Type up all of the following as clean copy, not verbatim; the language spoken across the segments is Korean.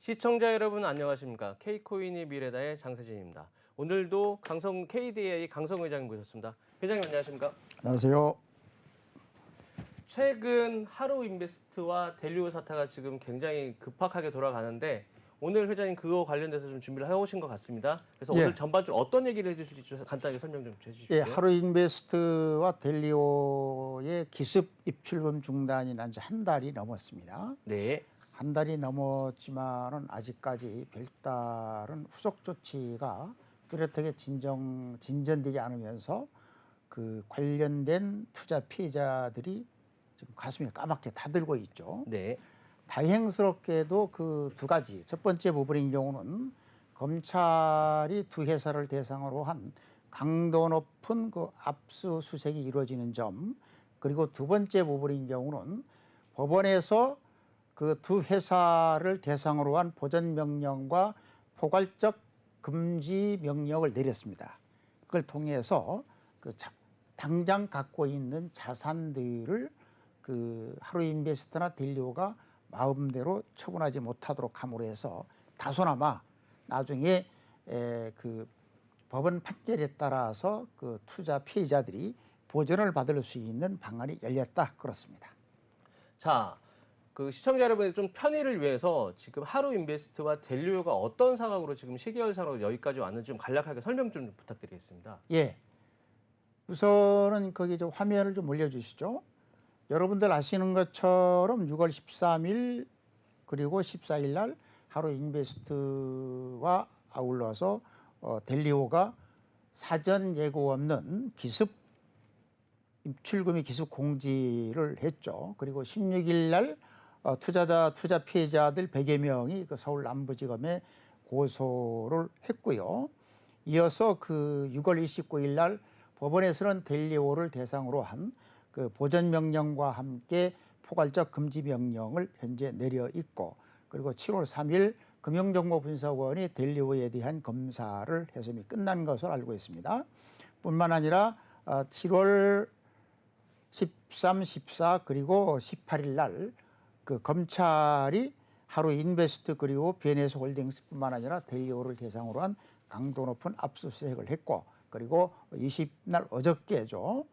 시청자 여러분 안녕하십니까? K코인이 미래다의 장세진입니다. 오늘도 강성 KDA 강성 회장님 모셨습니다. 회장님 안녕하십니까? 안녕하세요. 최근 하루인베스트와 델리오 사태가 지금 굉장히 급박하게 돌아가는데 오늘 회장님 그거 관련돼서 좀 준비를 해오신 것 같습니다. 그래서 오늘 전반적으로 어떤 얘기를 해주실지 좀 간단하게 설명 좀 해주십시오. 하루인베스트와 델리오의 기습 입출금 중단이 난 지 한 달이 넘었습니다. 네. 한 달이 넘었지만은 아직까지 별다른 후속 조치가 뚜렷하게 진전되지 않으면서 그 관련된 투자 피해자들이 지금 가슴이 까맣게 타들고 있죠. 네. 다행스럽게도 그 두 가지, 첫 번째 부분인 경우는 검찰이 두 회사를 대상으로 한 강도 높은 그 압수수색이 이루어지는 점, 그리고 두 번째 부분인 경우는 법원에서 그 두 회사를 대상으로 한 보전 명령과 포괄적 금지 명령을 내렸습니다. 그걸 통해서 그 당장 갖고 있는 자산들을 그 하루인베스트나 델리오가 마음대로 처분하지 못하도록 함으로 해서 다소나마 나중에 그 법원 판결에 따라서 그 투자 피해자들이 보전을 받을 수 있는 방안이 열렸다, 그렇습니다. 자, 그 시청자 여러분의 좀 편의를 위해서 지금 하루인베스트와 델리오가 어떤 상황으로 지금 시계열상으로 여기까지 왔는지 좀 간략하게 설명 좀 부탁드리겠습니다. 예. 우선은 거기 좀 화면을 좀 올려주시죠. 여러분들 아시는 것처럼 6월 13일 그리고 14일 날 하루인베스트와 아울러서 델리오가 사전 예고 없는 기습 입출금이 기습 공지를 했죠. 그리고 16일 날 투자 피해자들 100여 명이 그 서울 남부지검에 고소를 했고요. 이어서 그 6월 29일 날 법원에서는 델리오를 대상으로 한 그 보전 명령과 함께 포괄적 금지 명령을 현재 내려 있고, 그리고 7월 3일 금융정보분석원이 델리오에 대한 검사를 해서 이미 끝난 것으로 알고 있습니다. 뿐만 아니라 7월 13, 14 그리고 18일 날 그 검찰이 하루인베스트 그리고 비엔에스 홀딩스뿐만 아니라 델리오를 대상으로 한 강도 높은 압수수색을 했고, 그리고 20날 어저께죠.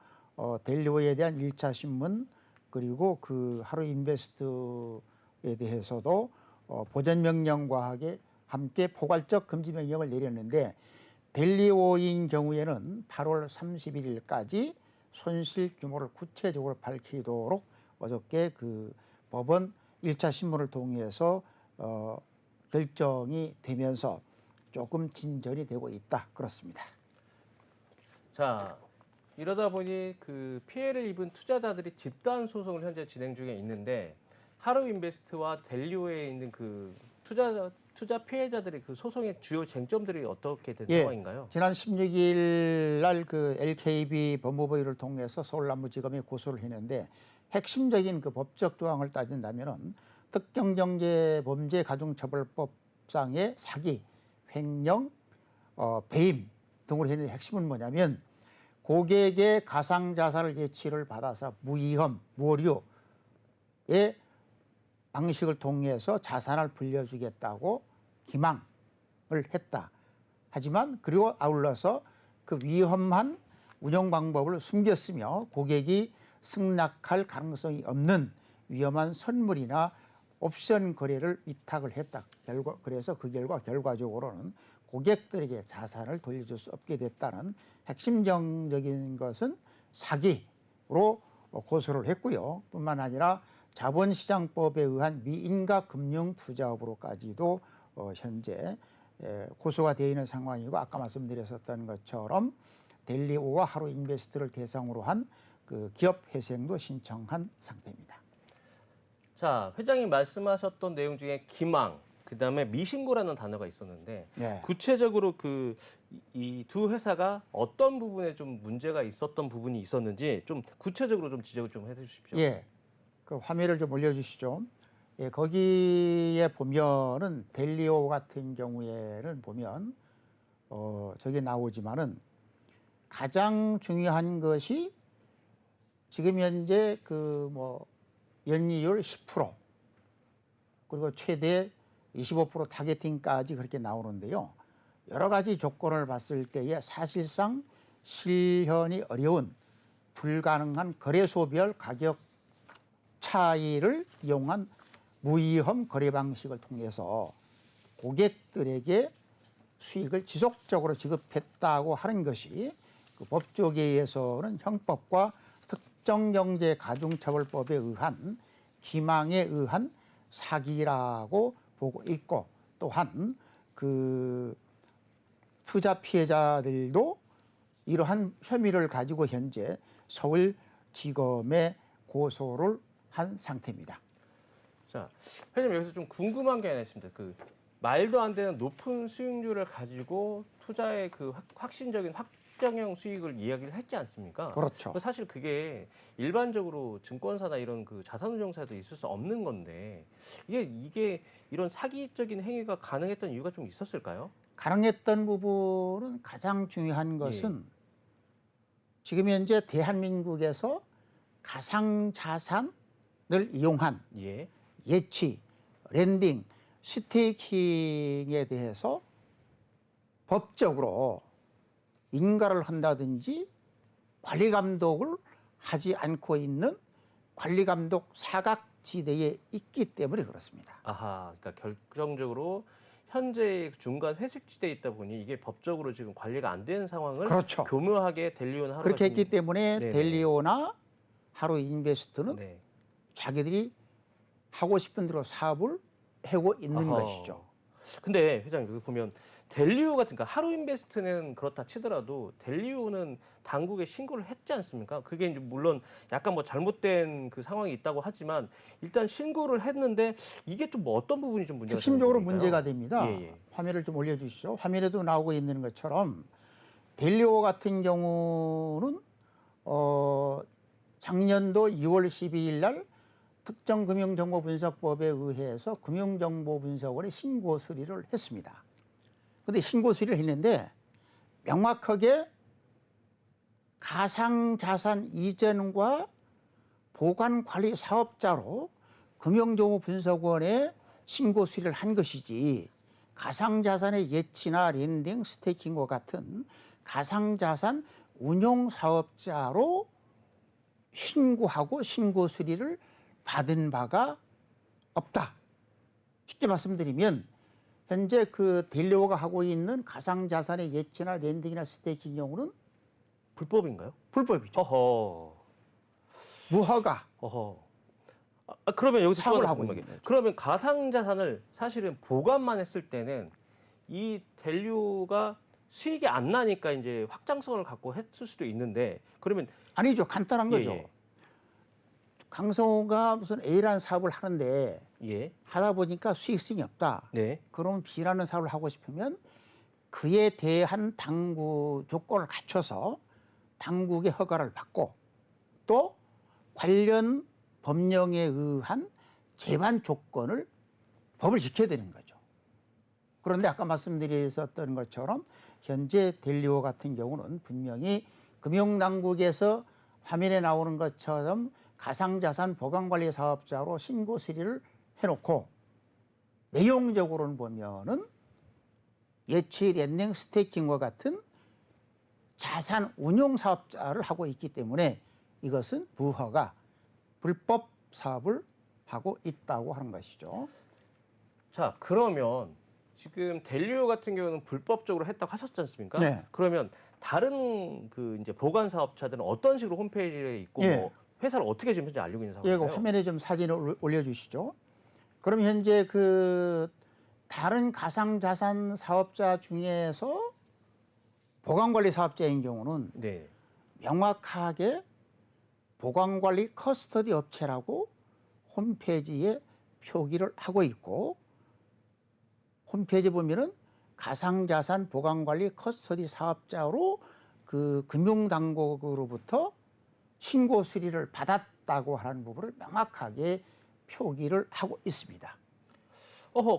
델리오에 대한 1차 신문 그리고 그 하루인베스트에 대해서도 보전 명령과 함께 포괄적 금지 명령을 내렸는데, 델리오인 경우에는 8월 31일까지 손실 규모를 구체적으로 밝히도록 어저께 그 법원 1차 신문을 통해서 결정이 되면서 조금 진전이 되고 있다, 그렇습니다. 자, 이러다 보니 그 피해를 입은 투자자들이 집단 소송을 현재 진행 중에 있는데 하루인베스트와 델리오에 있는 그 투자 피해자들의 그 소송의 주요 쟁점들이 어떻게 된 상황인가요? 지난 16일 날 그 LKB 법무부를 통해서 서울남부지검에 고소를 했는데, 핵심적인 그 법적 조항을 따진다면은 특정경제범죄가중처벌법상의 사기, 횡령, 배임 등으로 했는데, 핵심은 뭐냐면 고객의 가상자산을 예치를 받아서 무위험, 무오류의 방식을 통해서 자산을 불려주겠다고 기망을 했다. 하지만 그리고 아울러서 그 위험한 운영 방법을 숨겼으며 고객이 승낙할 가능성이 없는 위험한 선물이나 옵션 거래를 위탁을 했다. 그래서 그 결과적으로는 고객들에게 자산을 돌려줄 수 없게 됐다는 핵심적인 것은 사기로 고소를 했고요. 뿐만 아니라 자본시장법에 의한 미인가 금융투자업으로까지도 현재 고소가 되어 있는 상황이고, 아까 말씀드렸었던 것처럼 델리오와 하루인베스트를 대상으로 한 그 기업회생도 신청한 상태입니다. 자, 회장님 말씀하셨던 내용 중에 기망, 그다음에 미신고라는 단어가 있었는데 구체적으로 그 이 두 회사가 어떤 부분에 좀 문제가 있었던 부분이 있었는지 좀 구체적으로 좀 지적을 좀 해주십시오. 예, 그 화면을 좀 올려주시죠. 예, 거기에 보면은 델리오 같은 경우에는 보면 저기 나오지만은 가장 중요한 것이 지금 현재 그 뭐 연이율 10% 그리고 최대 25% 타겟팅까지 그렇게 나오는데요. 여러 가지 조건을 봤을 때에 사실상 실현이 어려운 불가능한 거래소별 가격 차이를 이용한 무위험 거래 방식을 통해서 고객들에게 수익을 지속적으로 지급했다고 하는 것이 그 법조계에서는 형법과 특정경제가중처벌법에 의한 기망에 의한 사기라고 보고 있고, 또한 그 투자 피해자들도 이러한 혐의를 가지고 현재 서울지검에 고소를 한 상태입니다. 자, 회장님 여기서 좀 궁금한 게 하나 있습니다. 그 말도 안 되는 높은 수익률을 가지고 투자의 그 확신적인 확정형 수익을 이야기를 했지 않습니까? 그렇죠. 사실 그게 일반적으로 증권사나 이런 그 자산운용사도 있을 수 없는 건데 이게 이런 사기적인 행위가 가능했던 이유가 좀 있었을까요? 가능했던 부분은 가장 중요한 것은 지금 현재 대한민국에서 가상자산을 이용한 예. 예치, 랜딩, 스테이킹에 대해서 법적으로 인가를 한다든지 관리 감독을 하지 않고 있는 관리 감독 사각지대에 있기 때문에 그렇습니다. 아하, 그러니까 결정적으로 현재 중간 회색지대에 있다 보니 이게 법적으로 지금 관리가 안 되는 상황을 그렇죠. 교묘하게 델리오나 하루가 그렇게 지금- 했기 때문에 네네. 델리오나 하루인베스트는 네. 자기들이 하고 싶은 대로 사업을 하고 있는 아하. 것이죠. 근데 회장님 여기 보면 델리오 같은 그러니까 하루인베스트는 그렇다 치더라도 델리오는 당국에 신고를 했지 않습니까? 그게 이제 물론 약간 뭐 잘못된 그 상황이 있다고 하지만 일단 신고를 했는데 이게 또 뭐 어떤 부분이 좀 문제가 핵심적으로 되는 문제가 겁니까요? 됩니다. 예, 예. 화면을 좀 올려주시죠. 화면에도 나오고 있는 것처럼 델리오 같은 경우는 작년도 2월 12일 날 특정금융정보분석법에 의해서 금융정보분석원에 신고 수리를 했습니다. 그런데 신고 수리를 했는데 명확하게 가상자산 이전과 보관관리 사업자로 금융정보분석원에 신고 수리를 한 것이지 가상자산의 예치나 랜딩, 스테이킹과 같은 가상자산 운용사업자로 신고하고 신고 수리를 받은 바가 없다. 쉽게 말씀드리면 현재 그 델리오가 하고 있는 가상자산의 예치나 랜딩이나 스테이킹 경우는 불법인가요? 불법이죠. 허허. 무허가 어허. 그러면 여기서 또 사업을 하나 하고 궁금한 게, 있는 거죠. 그러면 가상자산을 사실은 보관만 했을 때는 이 델류가 수익이 안 나니까 이제 확장성을 갖고 했을 수도 있는데 그러면 아니죠. 간단한 예, 거죠. 예. 강성호가 무슨 A라는 사업을 하는데 예. 하다 보니까 수익성이 없다. 네. 그럼 B라는 사업을 하고 싶으면 그에 대한 당구 조건을 갖춰서 당국의 허가를 받고 또 관련 법령에 의한 제반 조건을 법을 지켜야 되는 거죠. 그런데 아까 말씀드렸던 것처럼 현재 델리오 같은 경우는 분명히 금융당국에서 화면에 나오는 것처럼 가상자산 보관관리 사업자로 신고 수리를 해놓고 내용적으로는 보면은 예치, 랜딩, 스테이킹과 같은 자산 운용 사업자를 하고 있기 때문에 이것은 무허가 불법 사업을 하고 있다고 하는 것이죠. 자, 그러면 지금 델리오 같은 경우는 불법적으로 했다고 하셨지 않습니까? 네. 그러면 다른 그 이제 보관 사업자들은 어떤 식으로 홈페이지에 있고 예. 뭐 회사를 어떻게 지금 현재 알리고 있는 예, 그 상황인가요? 화면에 좀 사진을 올려주시죠. 그럼 현재 그 다른 가상자산 사업자 중에서 보관관리 사업자인 경우는 네. 명확하게 보관관리 커스터디 업체라고 홈페이지에 표기를 하고 있고 홈페이지 보면은 가상자산 보관관리 커스터디 사업자로 그 금융당국으로부터 신고 수리를 받았다고 하는 부분을 명확하게 표기를 하고 있습니다.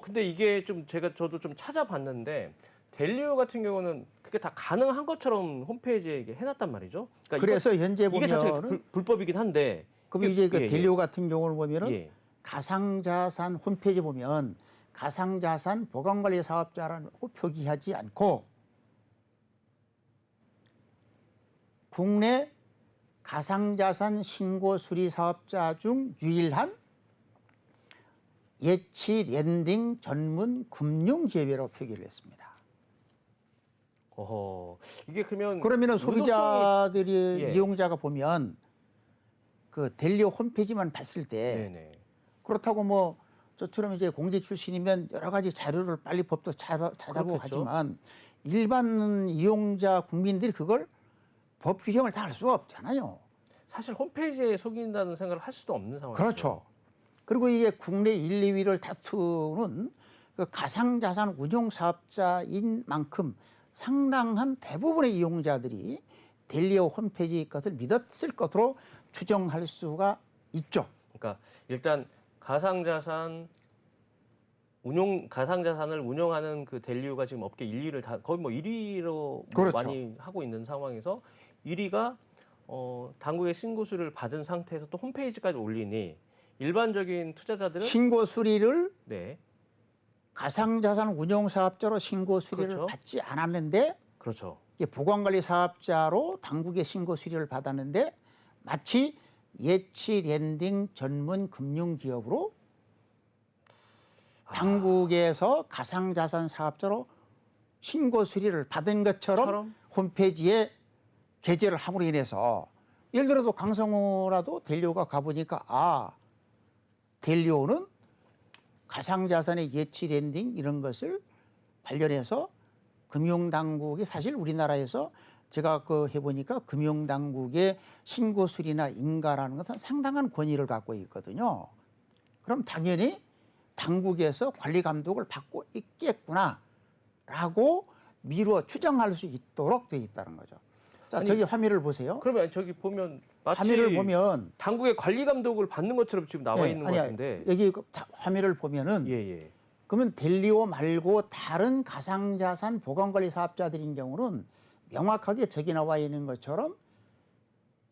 근데 이게 좀 저도 좀 찾아봤는데 델리오 같은 경우는 그게 다 가능한 것처럼 홈페이지에 이게 해놨단 말이죠. 그러니까 그래서 현재 이게 자체가 보면은 불법이긴 한데 그럼 이제 그 예, 예. 델리오 같은 경우를 보면은 예. 가상자산 홈페이지 보면 가상자산 보관관리 사업자라고 표기하지 않고 국내 가상자산 신고 수리 사업자 중 유일한 예치 랜딩 전문 금융기업이라고 표기를 했습니다. 어허. 이게 그러면은 그러면은 소비자들이 예. 이용자가 보면 그 델리오 홈페이지만 봤을 때 네네. 그렇다고 뭐 저처럼 이제 공직 출신이면 여러 가지 자료를 빨리 법도 찾아보고 그렇겠죠. 하지만 일반 이용자 국민들이 그걸 법 규정을 다 알 수가 없잖아요. 사실 홈페이지에 속인다는 생각을 할 수도 없는 상황이죠. 그렇죠. 그리고 이게 국내 1, 2위를 다투는 그 가상자산 운용 사업자인 만큼 상당한 대부분의 이용자들이 델리오 홈페이지 것을 믿었을 것으로 추정할 수가 있죠. 그러니까 일단 가상자산을 운용하는 그 델리오가 지금 업계 1위를 다 거의 뭐 1위로 그렇죠. 많이 하고 있는 상황에서 1위가 당국의 신고 수리를 받은 상태에서 또 홈페이지까지 올리니 일반적인 투자자들은 신고 수리를 네, 가상자산 운용 사업자로 신고 수리를 그렇죠. 받지 않았는데 그렇죠. 이게 보관관리 사업자로 당국의 신고 수리를 받았는데 마치 예치 랜딩 전문 금융기업으로 당국에서 가상자산 사업자로 신고 수리를 받은 것처럼 홈페이지에 게재를 함으로 인해서 예를 들어서 강성호라도 델리오가 가보니까 아 델리오는 가상자산의 예치 랜딩 이런 것을 관련해서 금융당국이 사실 우리나라에서 제가 그 해보니까 금융당국의 신고 수리나 인가라는 것은 상당한 권위를 갖고 있거든요. 그럼 당연히 당국에서 관리 감독을 받고 있겠구나라고 미루어 추정할 수 있도록 되어 있다는 거죠. 자, 아니, 저기 화면을 보세요. 그러면 저기 보면 마치 화면을 보면 당국의 관리 감독을 받는 것처럼 지금 나와 있는 것 같은데. 여기 화면을 보면은 예. 그러면 델리오 말고 다른 가상자산 보관관리 사업자들인 경우는 명확하게 저기 나와 있는 것처럼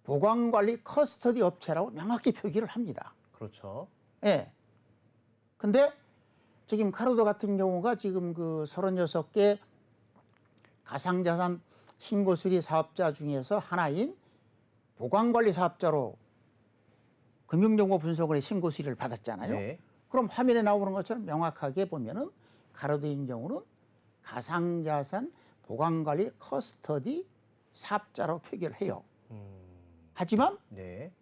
보관관리 커스터디 업체라고 명확히 표기를 합니다. 그렇죠. 예. 근데 지금 카르도 같은 경우가 지금 그 36개 가상자산 신고수리 사업자 중에서 하나인 보관관리 사업자로 금융정보 분석원의 신고수리를 받았잖아요. 네. 그럼 화면에 나오는 것처럼 명확하게 보면은 카르도인 경우는 가상자산 보관관리 커스터디 사업자로 표기를 해요. 하지만 네.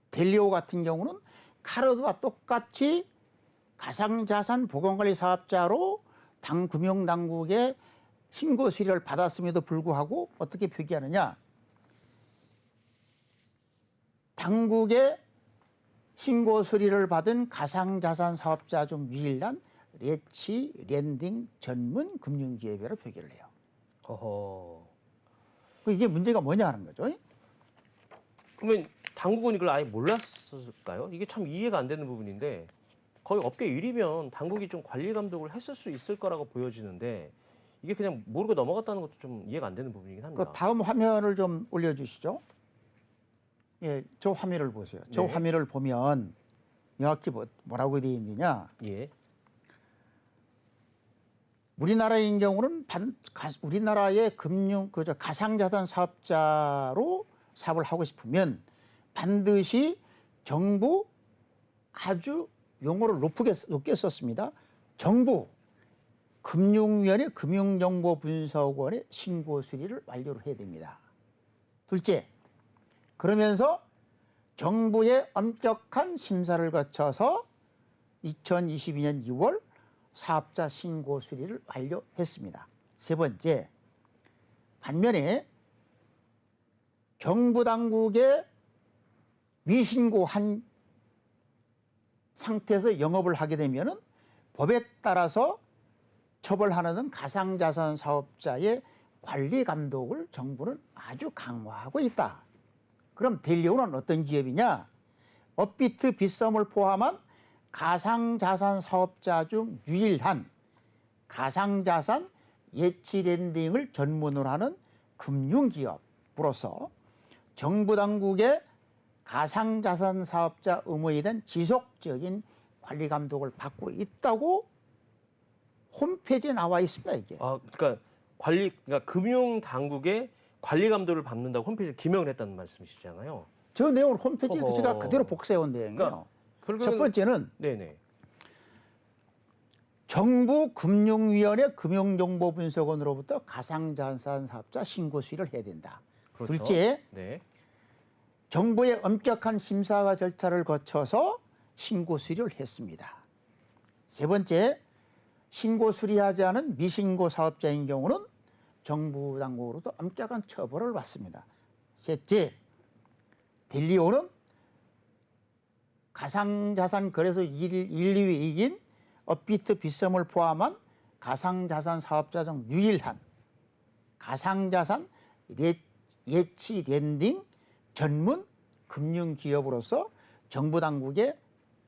델리오 같은 경우는 카르도와 똑같이 가상자산 보관관리 사업자로 금융당국의 신고 수리를 받았음에도 불구하고 어떻게 표기하느냐? 당국의 신고 수리를 받은 가상자산 사업자 중 유일한 예치 랜딩 전문 금융기업이라고 표기를 해요. 어허. 이게 문제가 뭐냐 하는 거죠. 그러면 당국은 이걸 아예 몰랐을까요? 이게 참 이해가 안 되는 부분인데 거의 업계 1위면 당국이 좀 관리 감독을 했을 수 있을 거라고 보여지는데 이게 그냥 모르고 넘어갔다는 것도 좀 이해가 안 되는 부분이긴 합니다. 그 다음 화면을 좀 올려주시죠. 예, 저 화면을 보세요. 저 네. 화면을 보면 명확히 뭐라고 되어 있느냐. 예. 우리나라인 경우는 우리나라의 가상자산 사업자로 사업을 하고 싶으면 반드시 정부 아주 용어를 높게 썼습니다. 정부 금융위원회 금융정보분석원의 신고 수리를 완료를 해야 됩니다. 둘째, 그러면서 정부의 엄격한 심사를 거쳐서 2022년 2월 사업자 신고 수리를 완료했습니다. 세 번째, 반면에 정부 당국에 미신고한 상태에서 영업을 하게 되면은 법에 따라서 처벌하는 가상자산 사업자의 관리 감독을 정부는 아주 강화하고 있다. 그럼 델리오는 어떤 기업이냐? 업비트 빗썸을 포함한 가상자산 사업자 중 유일한 가상자산 예치 랜딩을 전문으로 하는 금융기업으로서 정부 당국의 가상자산 사업자 의무에 대한 지속적인 관리 감독을 받고 있다고 홈페이지에 나와 있습니다, 이게. 아, 그러니까 그러니까 금융 당국의 관리 감독을 받는다고 홈페이지에 기명을 했다는 말씀이시잖아요. 저 내용을 홈페이지에 어허. 제가 그대로 복사해온 내용이에요. 그러니까 결국에는 첫 번째는 네네. 정부 금융위원회 금융정보분석원으로부터 가상자산 사업자 신고 수리를 해야 된다. 그렇죠. 둘째, 네. 정부의 엄격한 심사 절차를 거쳐서 신고 수리를 했습니다. 세 번째, 신고 수리하지 않은 미신고 사업자인 경우는 정부 당국으로부터 엄격한 처벌을 받습니다. 셋째, 델리오는 가상자산 거래소 1, 2위인 업비트 빗썸을 포함한 가상자산 사업자 중 유일한 가상자산 예치 랜딩 전문 금융기업으로서 정부 당국의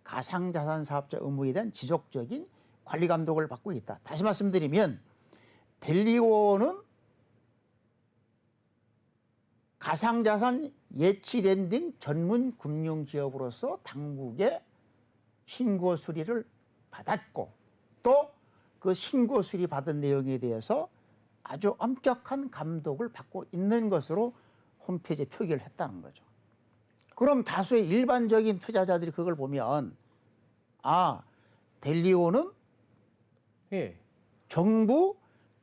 가상자산 사업자 의무에 대한 지속적인 관리 감독을 받고 있다. 다시 말씀드리면 델리오는 가상자산 예치 랜딩 전문 금융기업으로서 당국의 신고 수리를 받았고 또 그 신고 수리 받은 내용에 대해서 아주 엄격한 감독을 받고 있는 것으로 홈페이지에 표기를 했다는 거죠. 그럼 다수의 일반적인 투자자들이 그걸 보면 아, 델리오는 예. 정부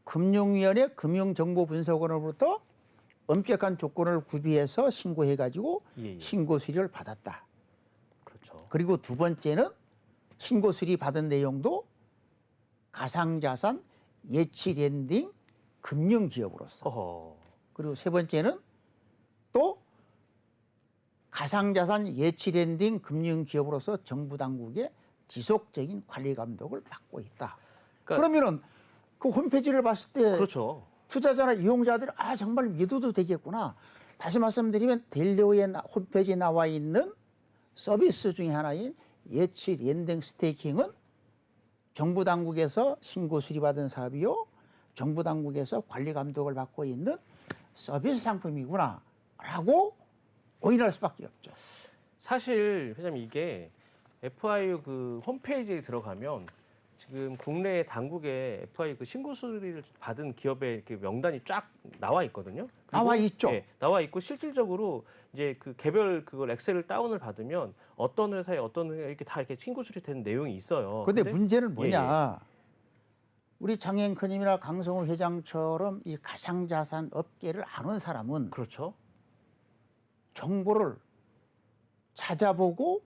금융위원회 금융정보분석원으로부터 엄격한 조건을 구비해서 신고해가지고 예. 신고 수리를 받았다. 그렇죠. 그리고 두 번째는 신고 수리 받은 내용도 가상자산 예치 랜딩 금융기업으로서. 어허. 그리고 세 번째는 또 가상자산 예치 랜딩 금융기업으로서 정부 당국의 지속적인 관리 감독을 받고 있다. 그러니까, 그러면은 그 홈페이지를 봤을 때 그렇죠. 투자자나 이용자들이 아 정말 믿어도 되겠구나. 다시 말씀드리면 델리오의 홈페이지에 나와 있는 서비스 중에 하나인 예치 랜딩 스테이킹은 정부 당국에서 신고 수리받은 사업이요. 정부 당국에서 관리 감독을 받고 있는 서비스 상품이구나 라고 오인할 수밖에 없죠. 사실 회장님 이게 FIU 그 홈페이지에 들어가면 지금 국내 당국의 FIU 그 신고 수리를 받은 기업의 이렇게 명단이 쫙 나와 있거든요. 그리고, 나와 있죠. 예, 나와 있고 실질적으로 이제 그 개별 그걸 엑셀을 다운을 받으면 어떤 회사에 어떤 회사 이렇게 다 이렇게 신고 수리된 내용이 있어요. 근데 문제는 뭐냐? 예, 우리 장앵커님이나 강성호 회장처럼 이 가상자산 업계를 아는 사람은 그렇죠. 정보를 찾아보고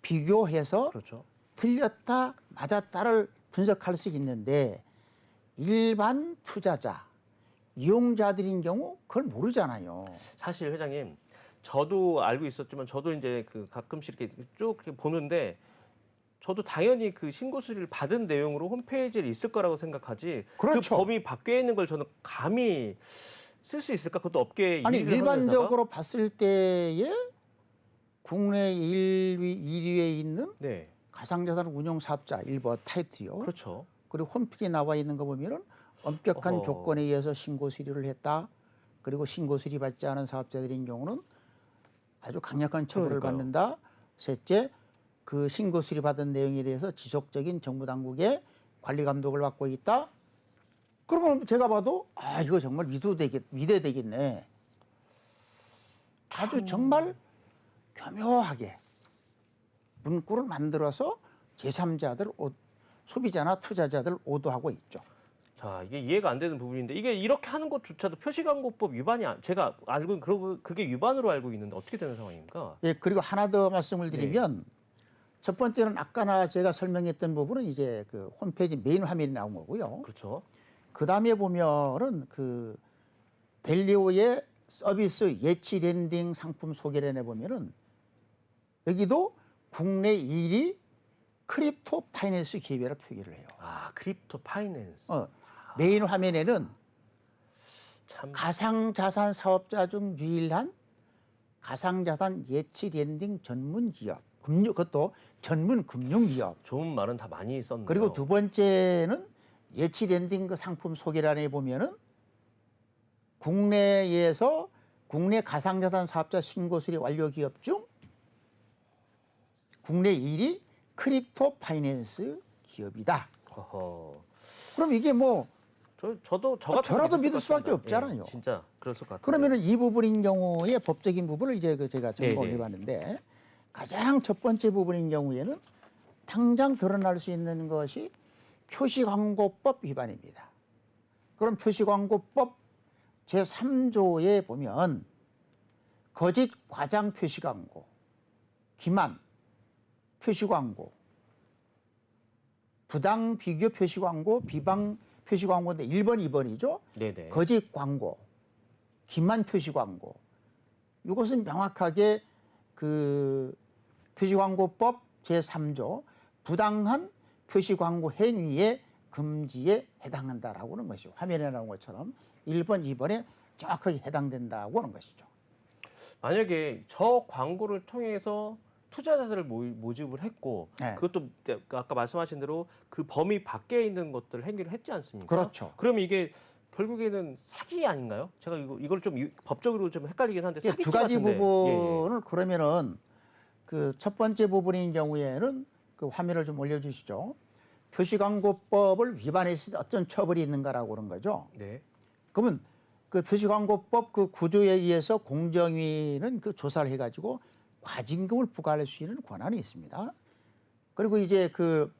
비교해서 그렇죠. 틀렸다 맞았다를 분석할 수 있는데 일반 투자자, 이용자들인 경우 그걸 모르잖아요. 사실 회장님 저도 알고 있었지만 저도 이제 그 가끔씩 이렇게 쭉 이렇게 보는데 저도 당연히 그 신고 수리를 받은 내용으로 홈페이지에 있을 거라고 생각하지 그렇죠. 그 범위 밖에 있는 걸 저는 감히 쓸 수 있을까? 그것도 업계 아니 일위를 하는 회사가? 일반적으로 봤을 때에 국내 1위에 있는 네, 가상자산 운용 사업자 1번 타이틀이요. 그렇죠. 그리고 홈페이지에 나와 있는 거 보면은 엄격한 어허. 조건에 의해서 신고 수리를 했다. 그리고 신고 수리 받지 않은 사업자들인 경우는 아주 강력한 처벌을 그러니까요. 받는다. 셋째, 그 신고 수리 받은 내용에 대해서 지속적인 정부 당국의 관리 감독을 받고 있다. 그러면 제가 봐도 아 이거 정말 믿어야 되겠네. 아주 정말 교묘하게 문구를 만들어서 제3자들, 소비자나 투자자들 오도하고 있죠. 자, 이게 이해가 안 되는 부분인데 이게 이렇게 하는 것조차도 표시광고법 위반이 제가 알고 그러고 그게 위반으로 알고 있는데 어떻게 되는 상황입니까? 예, 그리고 하나 더 말씀을 드리면 첫 번째는 아까 제가 설명했던 부분은 이제 그 홈페이지 메인 화면이 나온 거고요. 그렇죠. 그 다음에 보면은 그 델리오의 서비스 예치 랜딩 상품 소개란에 보면은 여기도 국내 1위 크립토 파이낸스 기업이라 표기를 해요. 아, 크립토 파이낸스. 메인 화면에는 참 가상자산 사업자 중 유일한 가상자산 예치 랜딩 전문 기업, 그것도 전문 금융 기업. 좋은 말은 다 많이 썼네요. 그리고 두 번째는 예치 랜딩 그 상품 소개란에 보면은 국내에서 국내 가상자산 사업자 신고 수리 완료 기업 중 국내 1위 크립토 파이낸스 기업이다. 어허. 그럼 이게 뭐 저도 저 같은 저라도 믿을 믿을 것 수밖에 같습니다. 없잖아요. 예, 진짜 그랬을 것 같아요. 그러면은 이 부분인 경우에 법적인 부분을 이제 제가 점검을 네네. 해봤는데 가장 첫 번째 부분인 경우에는 당장 드러날 수 있는 것이 표시광고법 위반입니다. 그럼 표시광고법 제3조에 보면 거짓 과장 표시광고, 기만 표시광고, 부당 비교 표시광고, 비방 표시광고인데 1번, 2번이죠. 네네. 거짓 광고, 기만 표시광고. 이것은 명확하게 그 표시광고법 제3조 부당한 표시광고 행위의 금지에 해당한다라고 하는 것이죠. 화면에 나온 것처럼 1번, 2번에 정확하게 해당된다고 하는 것이죠. 만약에 저 광고를 통해서 투자자들을 모집을 했고 네. 그것도 아까 말씀하신 대로 그 범위 밖에 있는 것들 행위를 했지 않습니까? 그렇죠. 그러면 이게 결국에는 사기 아닌가요? 제가 이걸 좀 법적으로 좀 헷갈리긴 한데 예, 사기죄 두 가지 같은데. 부분을 그러면은 그 첫 번째 부분인 경우에는 그 화면을 좀 올려주시죠. 표시광고법을 위반했을 때 어떤 처벌이 있는가라고 그런 거죠. 네. 그러면 그 표시광고법 그 구조에 의해서 공정위는 그 조사를 해가지고 과징금을 부과할 수 있는 권한이 있습니다. 그리고 이제 그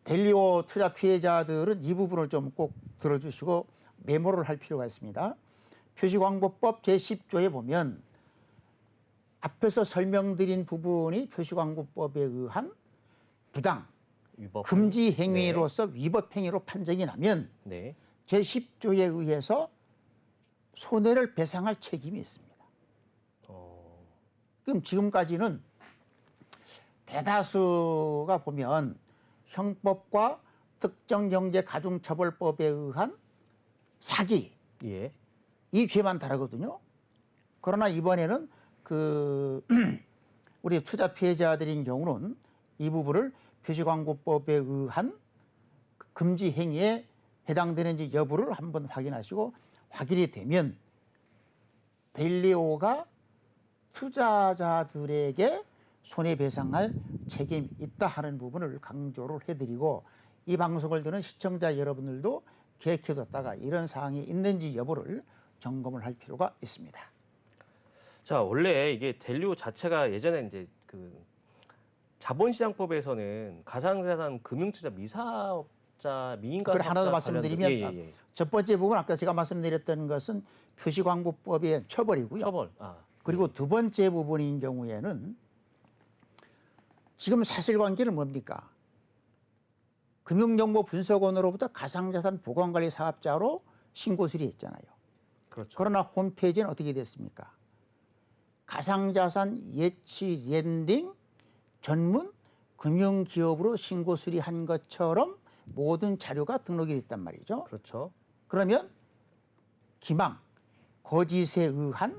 델리오 투자 피해자들은 이 부분을 좀 꼭 들어주시고 메모를 할 필요가 있습니다. 표시광고법 제10조에 보면 앞에서 설명드린 부분이 표시광고법에 의한 부당, 위법 금지 행위로서 위법 행위로 판정이 나면 네. 제10조에 의해서 손해를 배상할 책임이 있습니다. 그럼 지금까지는 대다수가 보면 형법과 특정경제가중처벌법에 의한 사기, 예. 이 죄만 다르거든요. 그러나 이번에는 그 우리 투자 피해자들인 경우는 이 부분을 표시광고법에 의한 금지 행위에 해당되는지 여부를 한번 확인하시고 확인이 되면 델리오가 투자자들에게 손해배상할 책임이 있다 하는 부분을 강조를 해드리고 이 방송을 듣는 시청자 여러분들도 기억해뒀다가 이런 사항이 있는지 여부를 점검을 할 필요가 있습니다. 자, 원래 이게 델리오 자체가 예전에 이제 그 자본시장법에서는 가상자산 금융투자 미사업자 미인가 그걸 하나 더 사업자 말씀드리면 예. 첫 번째 부분 아까 제가 말씀드렸던 것은 표시광고법의 처벌이고요. 처벌. 그리고 두 번째 부분인 경우에는 지금 사실관계는 뭡니까? 금융정보분석원으로부터 가상자산 보관관리 사업자로 신고 수리했잖아요. 그렇죠. 그러나 홈페이지는 어떻게 됐습니까? 가상자산 예치 랜딩 전문 금융기업으로 신고 수리한 것처럼 모든 자료가 등록이 됐단 말이죠. 그렇죠. 그러면 기망, 거짓에 의한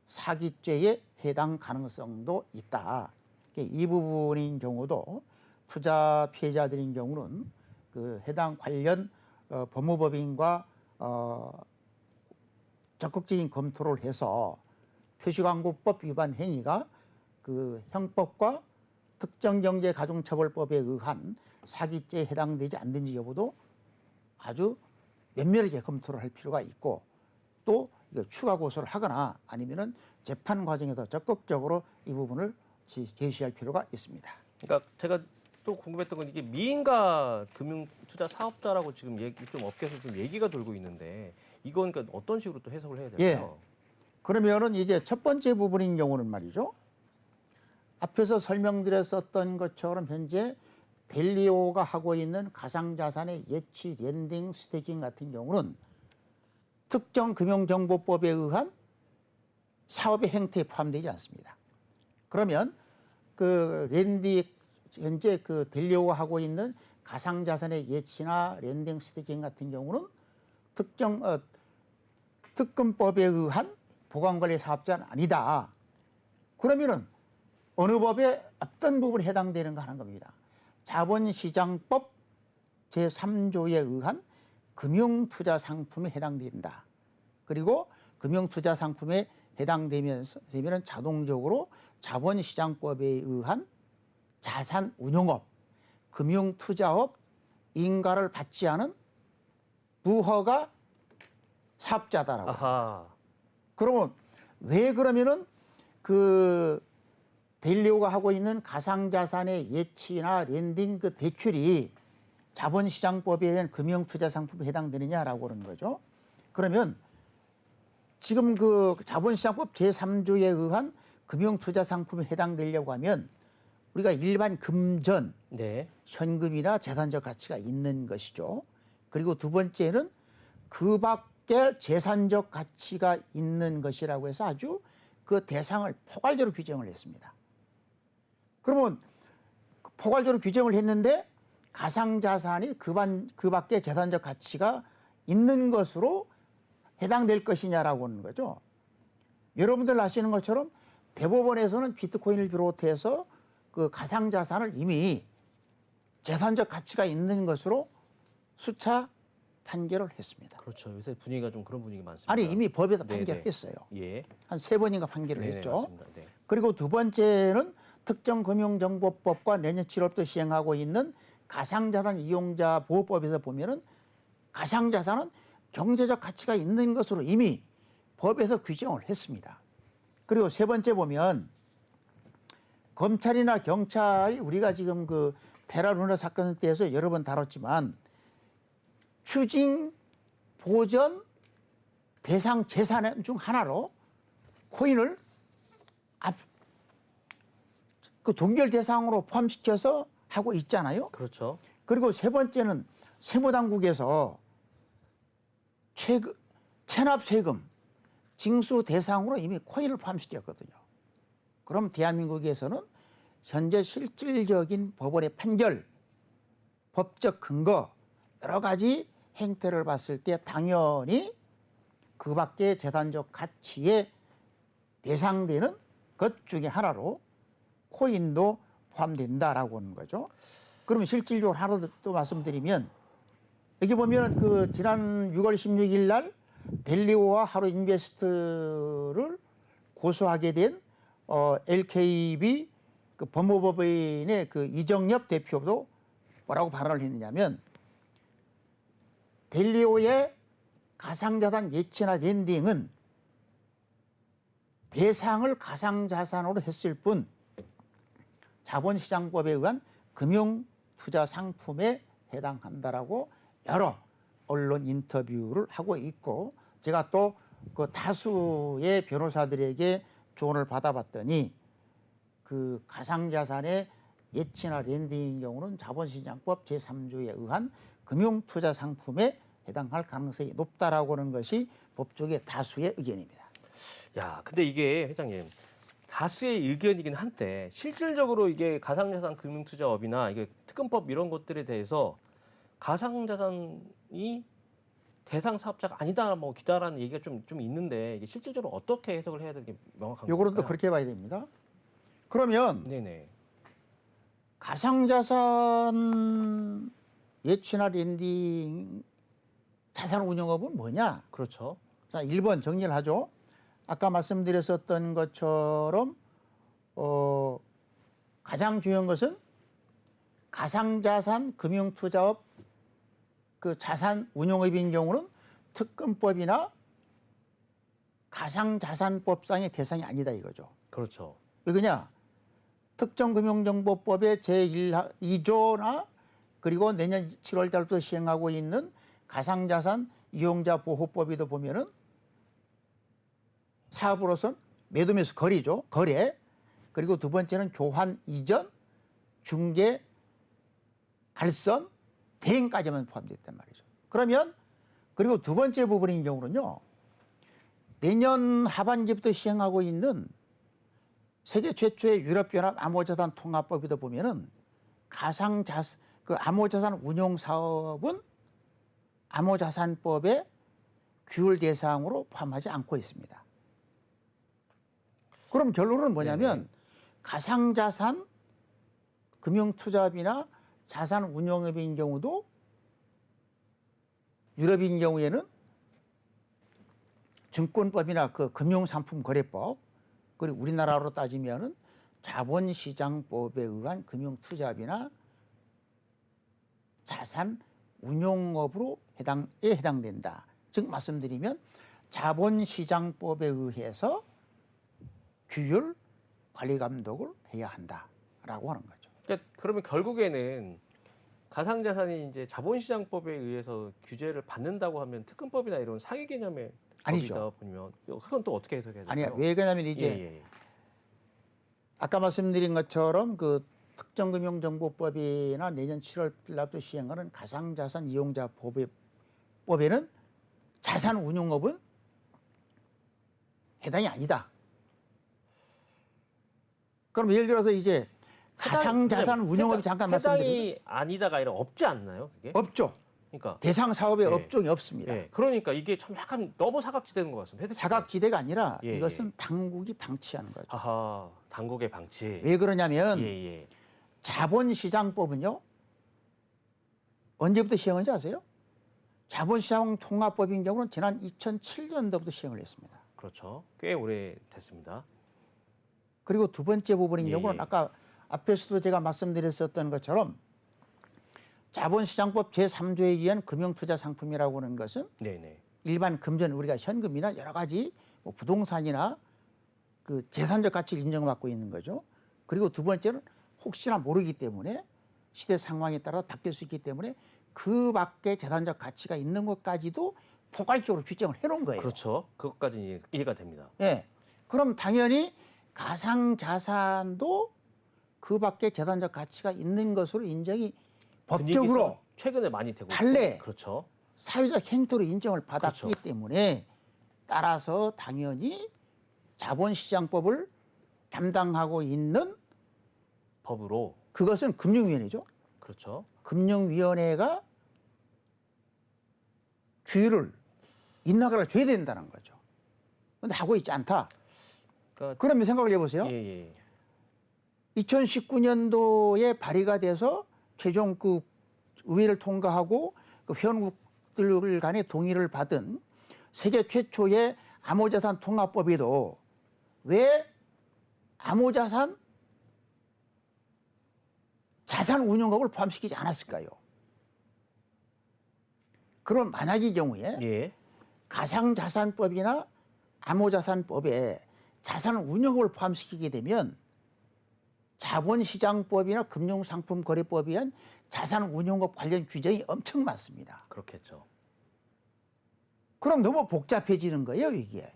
사기죄에 해당 가능성도 있다. 이 부분인 경우도 투자 피해자들인 경우는 그 해당 관련 법무법인과 적극적인 검토를 해서 표시광고법 위반 행위가 그 형법과 특정경제가중처벌법에 의한 사기죄에 해당되지 않는지 여부도 아주 면밀하게 검토를 할 필요가 있고 또 이거 추가 고소를 하거나 아니면은 재판 과정에서 적극적으로 이 부분을 제시할 필요가 있습니다. 그러니까 제가 또 궁금했던 건 이게 미인가 금융투자 사업자라고 지금 좀 업계에서 좀 얘기가 돌고 있는데 이건 그러니까 어떤 식으로 또 해석을 해야 될까요? 그러면은 이제 첫 번째 부분인 경우는 말이죠. 앞에서 설명드렸었던 것처럼 현재 델리오가 하고 있는 가상자산의 예치, 랜딩, 스테이킹 같은 경우는 특정 금융정보법에 의한 사업의 행태에 포함되지 않습니다. 그러면 그 랜디 현재 그 델리오가 하고 있는 가상자산의 예치나 랜딩, 스테이킹 같은 경우는 특정 특검법에 의한 보관관리 사업자는 아니다. 그러면은 어느 법에 어떤 부분에 해당되는가 하는 겁니다. 자본시장법 제3조에 의한 금융투자 상품에 해당된다. 그리고 금융투자 상품에 해당되면 자동적으로 자본시장법에 의한 자산운용업, 금융투자업 인가를 받지 않은 무허가 사업자다라고. 아하. 그러면 왜 그러면은 그 델리오가 하고 있는 가상자산의 예치나 렌딩 그 대출이 자본시장법에 의한 금융투자상품에 해당되느냐라고 그러는 거죠. 그러면 지금 그 자본시장법 제3조에 의한 금융투자상품에 해당되려고 하면 우리가 일반 금전, 네. 현금이나 재산적 가치가 있는 것이죠. 그리고 두 번째는 그 밖에 재산적 가치가 있는 것이라고 해서 아주 그 대상을 포괄적으로 규정을 했습니다. 그러면 포괄적으로 규정을 했는데 가상자산이 그 밖에 재산적 가치가 있는 것으로 해당될 것이냐라고 하는 거죠. 여러분들 아시는 것처럼 대법원에서는 비트코인을 비롯해서 그 가상자산을 이미 재산적 가치가 있는 것으로 수차 판결을 했습니다. 그렇죠. 요새 분위기가 좀 그런 분위기 많습니다. 아니 이미 법에서 네네. 판결했어요. 예. 한 3번인가 판결을 네네, 했죠. 맞습니다. 네. 그리고 두 번째는 특정금융정보법과 내년 7월부터 시행하고 있는 가상자산 이용자 보호법에서 보면은 가상자산은 경제적 가치가 있는 것으로 이미 법에서 규정을 했습니다. 그리고 세 번째 보면 검찰이나 경찰이 우리가 지금 그 테라루나 사건 때에서 여러 번 다뤘지만 추징 보전 대상 재산 중 하나로 코인을 그 동결 대상으로 포함시켜서 하고 있잖아요. 그렇죠. 그리고 세 번째는 세무당국에서 체납 세금 징수 대상으로 이미 코인을 포함시켰거든요. 그럼 대한민국에서는 현재 실질적인 법원의 판결, 법적 근거 여러 가지 행태를 봤을 때 당연히 그 밖의 재산적 가치에 대상되는 것 중에 하나로 코인도 포함된다라고 하는 거죠. 그러면 실질적으로 하나 또 말씀드리면 여기 보면 그 지난 6월 16일 날 델리오와 하루인베스트를 고소하게 된 LKB 그 법무법인의 그 이정엽 대표도 뭐라고 발언을 했느냐면 델리오의 가상자산 예치나 렌딩은 대상을 가상자산으로 했을 뿐 자본시장법에 의한 금융투자상품에 해당한다라고 여러 언론 인터뷰를 하고 있고 제가 또 그 다수의 변호사들에게 조언을 받아봤더니 그 가상자산의 예치나 렌딩의 경우는 자본시장법 제3조에 의한 금융투자상품에 해당할 가능성이 높다라고 하는 것이 법조계 다수의 의견입니다. 야, 근데 이게 회장님 다수의 의견이긴 한데 실질적으로 이게 가상자산 금융투자업이나 이게 특검법 이런 것들에 대해서 가상자산이 대상 사업자가 아니다, 뭐 기다라는 얘기가 좀 있는데 이게 실질적으로 어떻게 해석을 해야 되는 게 명확한가요? 요거는 또 그렇게 봐야 됩니다. 그러면 네네. 가상자산 예치나 렌딩 자산운용업은 뭐냐? 그렇죠. 자, 1번 정리를 하죠. 아까 말씀드렸었던 것처럼 가장 중요한 것은 가상자산 금융투자업 그 자산운용업인 경우는 특검법이나 가상자산법상의 대상이 아니다 이거죠. 그렇죠. 왜냐? 특정금융정보법의 제2조나 그리고 내년 7월 달부터 시행하고 있는 가상자산 이용자 보호법에도 보면은 사업으로선 매도매수 거래죠. 거래. 그리고 두 번째는 교환 이전, 중개, 알선, 대행까지만 포함되어 있단 말이죠. 그러면 그리고 두 번째 부분인 경우는요. 내년 하반기부터 시행하고 있는 세계 최초의 유럽연합 암호자산 통합법에도 보면은 그 암호자산 운용 사업은 암호자산법의 규율 대상으로 포함하지 않고 있습니다. 그럼 결론은 뭐냐면 네네. 가상자산 금융투자업이나 자산운용업인 경우도 유럽인 경우에는 증권법이나 그 금융상품거래법 그리고 우리나라로 따지면은 자본시장법에 의한 금융투자업이나 자산 운용업으로 해당된다. 즉 말씀드리면 자본시장법에 의해서 규율 관리 감독을 해야 한다라고 하는 거죠. 그러니까 그러면 결국에는 가상자산이 이제 자본시장법에 의해서 규제를 받는다고 하면 특근법이나 이런 상위 개념의 아니죠. 법이다 보면 그건 또 어떻게 해석해야 될까요? 아니야. 왜 그러냐면 이제 예. 아까 말씀드린 것처럼 그 특정금융정보법이나 내년 7월 달부터 시행하는 가상자산 이용자 법에는 자산 운용업은 해당이 아니다. 그럼 예를 들어서 이제 가상자산 운용업이 잠깐 말씀드리면 해당이 아니다가 아니라 없지 않나요? 그게? 없죠. 그러니까 대상 사업에 예. 업종이 없습니다. 예. 그러니까 이게 참 약간 너무 사각지대는 것 같습니다. 사각지대가 아니라 예, 이것은 예. 당국이 방치하는 거죠. 아하, 당국의 방치. 왜 그러냐면 예. 자본시장법은요. 언제부터 시행한지 아세요? 자본시장 통합법인 경우는 지난 2007년도부터 시행을 했습니다. 그렇죠. 꽤 오래 됐습니다. 그리고 두 번째 부분인 예, 경우는 예. 아까 앞에서도 제가 말씀드렸었던 것처럼 자본시장법 제3조에 의한 금융투자상품이라고 하는 것은 네네. 일반 금전 우리가 현금이나 여러 가지 뭐 부동산이나 그 재산적 가치를 인정받고 있는 거죠. 그리고 두 번째는 혹시나 모르기 때문에 시대 상황에 따라 바뀔 수 있기 때문에 그 밖에 재산적 가치가 있는 것까지도 포괄적으로 규정을 해놓은 거예요. 그렇죠. 그것까지 이해가 됩니다. 예. 그럼 당연히 가상자산도 그 밖에 재산적 가치가 있는 것으로 인정이 법적으로 분위기상 최근에 많이 되고 판례. 있고. 그렇죠. 사회적 행태로 인정을 받았기 그렇죠. 때문에 따라서 당연히 자본시장법을 담당하고 있는 법으로. 그것은 금융위원회죠. 그렇죠. 금융위원회가 규율을 인하가를 줘야 된다는 거죠. 근데 하고 있지 않다. 그러니까 그러면 생각을 해보세요. 예. 2019년도에 발의가 돼서 최종 그 의회를 통과하고 그 회원국들 간의 동의를 받은 세계 최초의 암호자산 통합법에도 왜 암호자산 자산 운용업을 포함시키지 않았을까요? 그럼 만약의 경우에 예. 가상자산법이나 암호자산법에 자산 운용업을 포함시키게 되면 자본시장법이나 금융상품거래법에 의한 자산 운용업 관련 규정이 엄청 많습니다. 그렇겠죠. 그럼 너무 복잡해지는 거예요, 이게.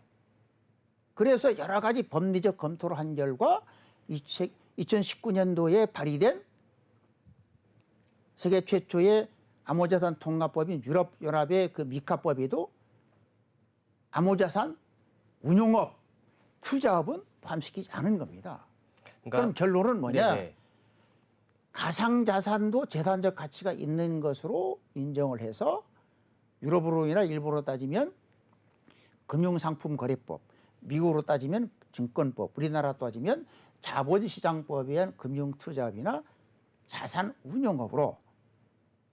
그래서 여러 가지 법리적 검토를 한 결과 2019년도에 발의된 세계 최초의 암호자산 통합법인 유럽연합의 그 미카법에도 암호자산 운용업, 투자업은 포함시키지 않은 겁니다. 그럼 결론은 뭐냐? 네네. 가상자산도 재산적 가치가 있는 것으로 인정을 해서 유럽으로나 일부로 따지면 금융상품거래법, 미국으로 따지면 증권법, 우리나라 따지면 자본시장법에 의한 금융투자업이나 자산운용업으로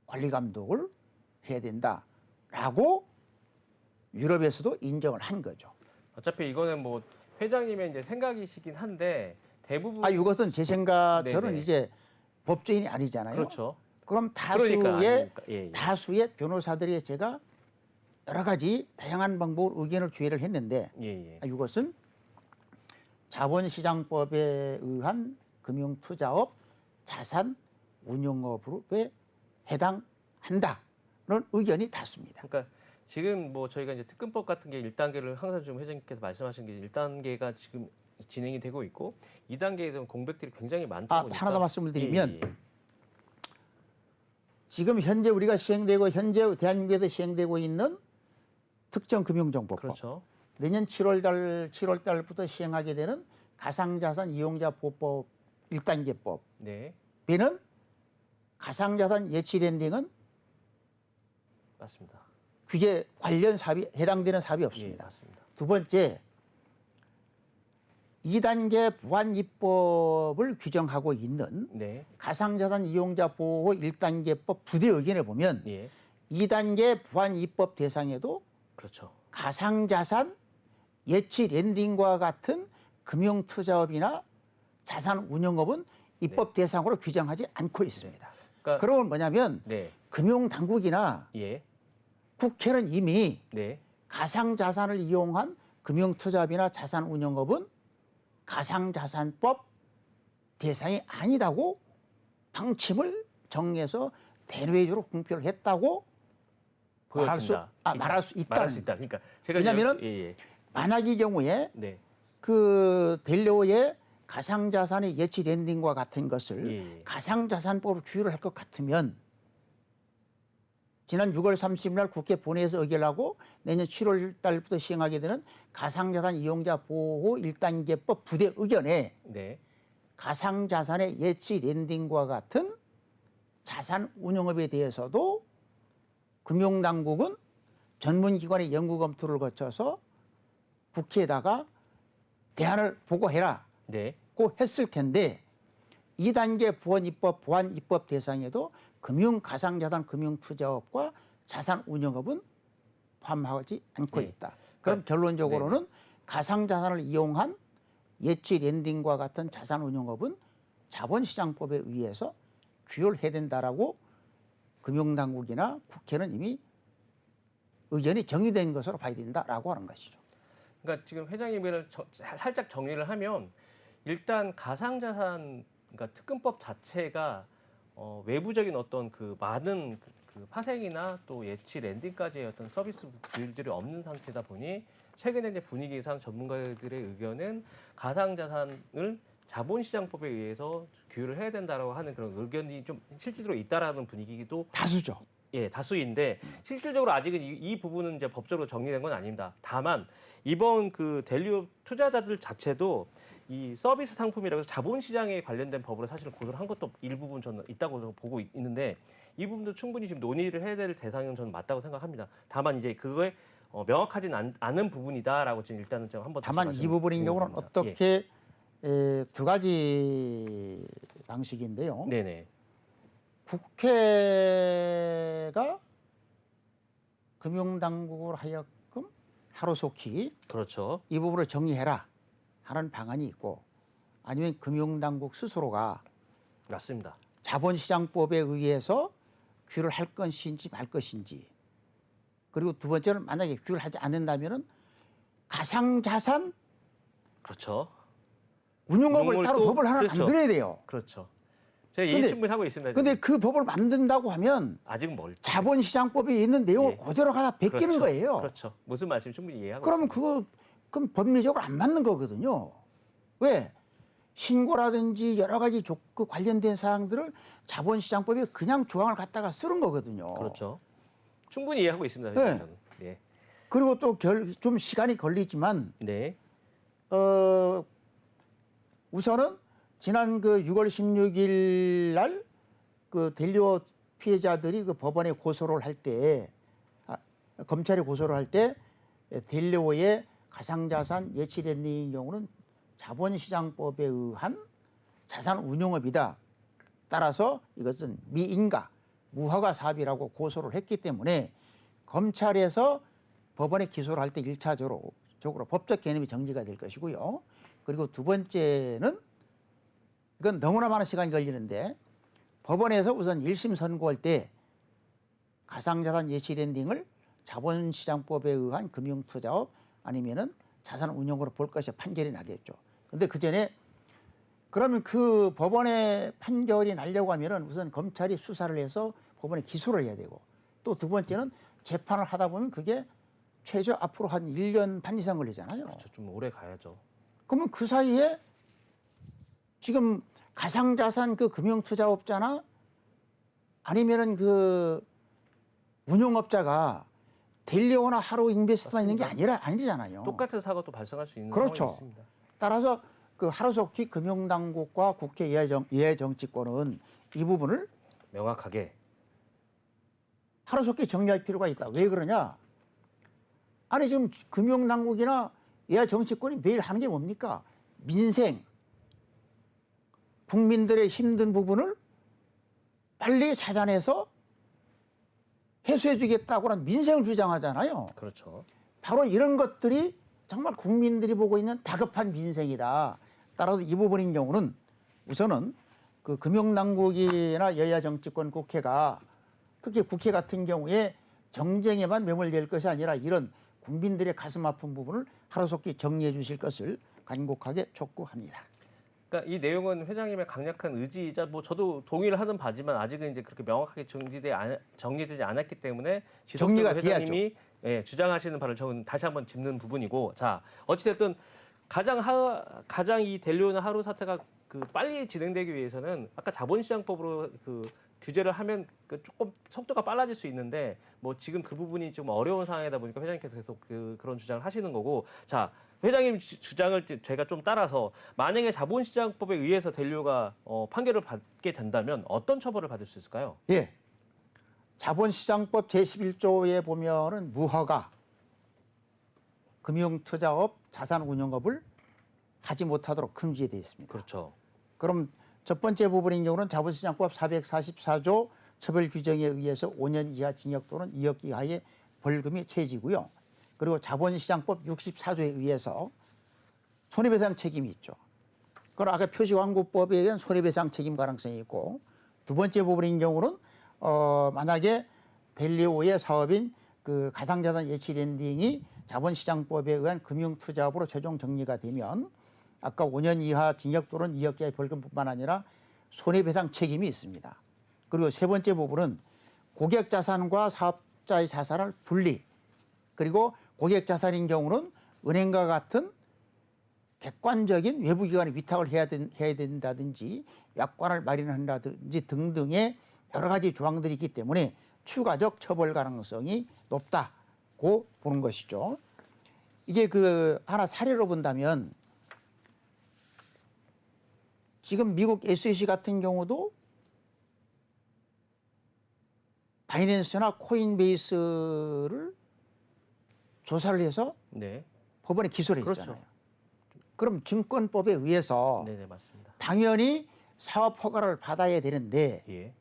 관리감독을 해야 된다라고 유럽에서도 인정을 한 거죠. 어차피 이거는 뭐 회장님의 이제 생각이시긴 한데 대부분 이것은 제 생각처럼 네네. 이제 법조인이 아니잖아요. 그렇죠. 그럼 그러니까 아닙니까? 다수의 변호사들이 제가 여러 가지 다양한 방법으로 의견을 조회를 했는데 예. 이것은 자본시장법에 의한 금융투자업, 자산운용업에 해당한다는 의견이 다수입니다. 그러니까 지금 뭐 저희가 이제 특근법 같은 게 1단계를 항상 좀 회장님께서 말씀하신 게 1단계가 지금 진행이 되고 있고 2단계에 대한 공백들이 굉장히 많다 보니까 하나 더 말씀을 드리면 예. 지금 현재 우리가 시행되고 현재 대한민국에서 시행되고 있는 특정금융정보법, 그렇죠. 내년 7월 달부터 시행하게 되는 가상자산 이용자 보호법 1단계법 네, 에는 가상자산 예치 랜딩은 맞습니다. 규제 관련 사업이 해당되는 사업이 예, 없습니다. 맞습니다. 두 번째, 2단계 보안입법을 규정하고 있는 네, 가상자산 이용자 보호 1단계법 부대 의견에 보면 예, 2단계 보안입법 대상에도 그렇죠. 가상자산 예치 랜딩과 같은 금융투자업이나 자산운용업은 입법 대상으로 규정하지 않고 있습니다. 그러니까 그러면 뭐냐면 네. 금융당국이나 예. 국회는 이미 네. 가상자산을 이용한 금융투자비나 자산운용업은 가상자산법 대상이 아니다고 방침을 정해서 대외적으로 공표를 했다고 보여진다. 말할 수 있다. 말할 수 있다. 그러니까 제가 왜냐면은 예. 만약 이 경우에 네. 그 델리오의 가상자산의 예치 랜딩과 같은 것을 예. 가상자산법으로 규율을 할 것 같으면 지난 6월 30일 날 국회 본회의에서 의결하고 내년 7월 달부터 시행하게 되는 가상자산 이용자 보호 1단계법 부대 의견에 네. 가상자산의 예치 랜딩과 같은 자산 운용업에 대해서도 금융당국은 전문기관의 연구 검토를 거쳐서 국회에다가 대안을 보고해라 네. 고 했을 텐데 2단계 보안 입법 대상에도 금융 가상자산 금융투자업과 자산운용업은 포함하지 않고 네. 있다. 그럼 결론적으로는 가상자산을 이용한 예치 랜딩과 같은 자산운용업은 자본시장법에 의해서 규율해야 된다라고 금융당국이나 국회는 이미 의견이 정의된 것으로 봐야 된다라고 하는 것이죠. 그러니까 지금 회장님을 살짝 정리를 하면 일단 가상자산 그러니까 특근법 자체가 외부적인 어떤 그 많은 그 파생이나 또 예치 랜딩까지의 어떤 서비스들이 없는 상태다 보니 최근에 이제 분위기상 전문가들의 의견은 가상자산을 자본시장법에 의해서 규율을 해야 된다라고 하는 그런 의견이 좀 실질적으로 있다라는 분위기도 다수죠. 예, 다수인데 실질적으로 아직은 이 부분은 이제 법적으로 정리된 건 아닙니다. 다만 이번 그 델리오 투자자들 자체도 이 서비스 상품이라고 해서 자본시장에 관련된 법으로 사실 고소를 한 것도 일부분 저는 있다고 보고 있는데 이 부분도 충분히 지금 논의를 해야 될 대상은 저는 맞다고 생각합니다. 다만 이제 그거에 명확하진 않은 부분이다라고 지금 일단은 좀 한번 다만 이 부분인 경우는 어떻게 두 가지 방식인데요. 네네. 국회가 금융당국을 하여금 하루속히 그렇죠. 이 부분을 정리해라 하는 방안이 있고 아니면 금융당국 스스로가 맞습니다. 자본시장법에 의해서 규율을 할 것인지 말 것인지 그리고 두 번째는 만약에 규율을 하지 않는다면은 가상자산 그렇죠. 운용업을 따로 법을 하나 그렇죠. 만들어야 돼요. 그렇죠. 제가 이해 충분히 하고 있습니다. 근데 그 법을 만든다고 하면 아직 멀죠. 자본시장법에 있는 내용을 예. 그대로 갖다 베끼는 그렇죠. 거예요. 그렇죠. 무슨 말씀 충분히 이해하고 그러면 있습니다. 그럼 법리적으로 안 맞는 거거든요. 왜? 신고라든지 여러 가지 그 관련된 사항들을 자본시장법에 그냥 조항을 갖다가 쓰는 거거든요. 그렇죠. 충분히 이해하고 있습니다. 네. 저는. 네. 그리고 또 좀 시간이 걸리지만 네. 우선은 지난 그 6월 16일 날 그 델리오 피해자들이 그 법원에 고소를 할 때 검찰에 고소를 할 때 델리오의 가상자산 예치 랜딩의 경우는 자본시장법에 의한 자산운용업이다. 따라서 이것은 미인가 무허가 사업이라고 고소를 했기 때문에 검찰에서 법원에 기소를 할 때 1차적으로 법적 개념이 정리가 될 것이고요. 그리고 두 번째는 이건 너무나 많은 시간이 걸리는데 법원에서 우선 1심 선고할 때 가상자산 예치 랜딩을 자본시장법에 의한 금융투자업 아니면은 자산운용으로 볼 것이 판결이 나겠죠. 근데 그 전에 그러면 그 법원의 판결이 나려고 하면은 우선 검찰이 수사를 해서 법원에 기소를 해야 되고 또 두 번째는 재판을 하다 보면 그게 최소 앞으로 한 1년 반 이상 걸리잖아요. 그렇죠. 좀 오래 가야죠. 그러면 그 사이에 지금 가상자산 그 금융투자업자나 아니면은 그 운용업자가 델리오나 하루 인베스트만 있는 게 아니잖아요. 똑같은 사고도 발생할 수 있는 그렇죠. 상황이 있습니다. 따라서 그 하루속히 금융당국과 국회 이해정치권은 이 부분을 명확하게 하루속히 정리할 필요가 있다. 그렇죠. 왜 그러냐? 아니 지금 금융당국이나 이해정치권이 매일 하는 게 뭡니까? 민생, 국민들의 힘든 부분을 빨리 찾아내서 해소해 주겠다고 하는 민생을 주장하잖아요. 그렇죠. 바로 이런 것들이 정말 국민들이 보고 있는 다급한 민생이다. 따라서 이 부분인 경우는 우선은 그 금융당국이나 여야 정치권 국회가 특히 국회 같은 경우에 정쟁에만 매몰될 것이 아니라 이런 국민들의 가슴 아픈 부분을 하루속히 정리해 주실 것을 간곡하게 촉구합니다. 그러니까 이 내용은 회장님의 강력한 의지이자 뭐 저도 동의를 하는 바지만 아직은 이제 그렇게 명확하게 정리되지 않았기 때문에 정리가 지속적으로 회장님이 예, 주장하시는 바를 저는 다시 한번 짚는 부분이고 자 어찌됐든 가장 이 델리오나 하루 사태가 그 빨리 진행되기 위해서는 아까 자본시장법으로 그 규제를 하면 그 조금 속도가 빨라질 수 있는데 뭐 지금 그 부분이 좀 어려운 상황이다 보니까 회장님께서 계속 그런 주장을 하시는 거고 자 회장님 주장을 제가 좀 따라서 만약에 자본시장법에 의해서 델리오가 판결을 받게 된다면 어떤 처벌을 받을 수 있을까요? 예. 자본시장법 제11조에 보면은 무허가 금융투자업, 자산운용업을 하지 못하도록 금지되어 있습니다. 그렇죠. 그럼 첫 번째 부분인 경우는 자본시장법 444조 처벌 규정에 의해서 5년 이하 징역 또는 2억 이하의 벌금이 처해지고요. 그리고 자본시장법 64조에 의해서 손해배상 책임이 있죠. 그건 아까 표시광고법에 의한 손해배상 책임 가능성이 있고 두 번째 부분인 경우는 만약에 델리오의 사업인 그 가상자산 예치 랜딩이 자본시장법에 의한 금융투자업으로 최종 정리가 되면 아까 5년 이하 징역 또는 2억 이하의 벌금뿐만 아니라 손해배상 책임이 있습니다. 그리고 세 번째 부분은 고객 자산과 사업자의 자산을 분리 그리고 고객 자산인 경우는 은행과 같은 객관적인 외부 기관에 위탁을 해야 된다든지 약관을 마련한다든지 등등의 여러 가지 조항들이 있기 때문에 추가적 처벌 가능성이 높다고 보는 것이죠. 이게 그 하나 사례로 본다면 지금 미국 SEC 같은 경우도 바이낸스나 코인베이스를 조사를 해서 네. 법원에 기소를 그렇죠. 했잖아요. 그럼 증권법에 의해서 네네 맞습니다. 당연히 사업 허가를 받아야 되는데 예.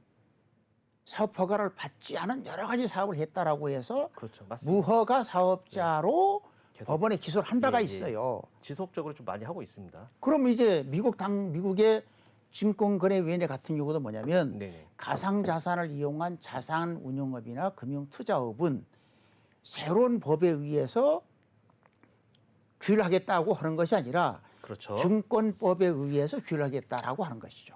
사업 허가를 받지 않은 여러 가지 사업을 했다라고 해서 그렇죠. 맞습니다. 무허가 사업자로 계속. 법원에 기소를 한 바가 예, 예. 있어요. 지속적으로 좀 많이 하고 있습니다. 그럼 이제 미국의 증권거래위원회 같은 경우도 뭐냐면 네네. 가상자산을 이용한 자산운용업이나 금융투자업은 새로운 법에 의해서 규율 하겠다고 하는 것이 아니라 그렇죠. 증권법에 의해서 규율 하겠다라고 하는 것이죠.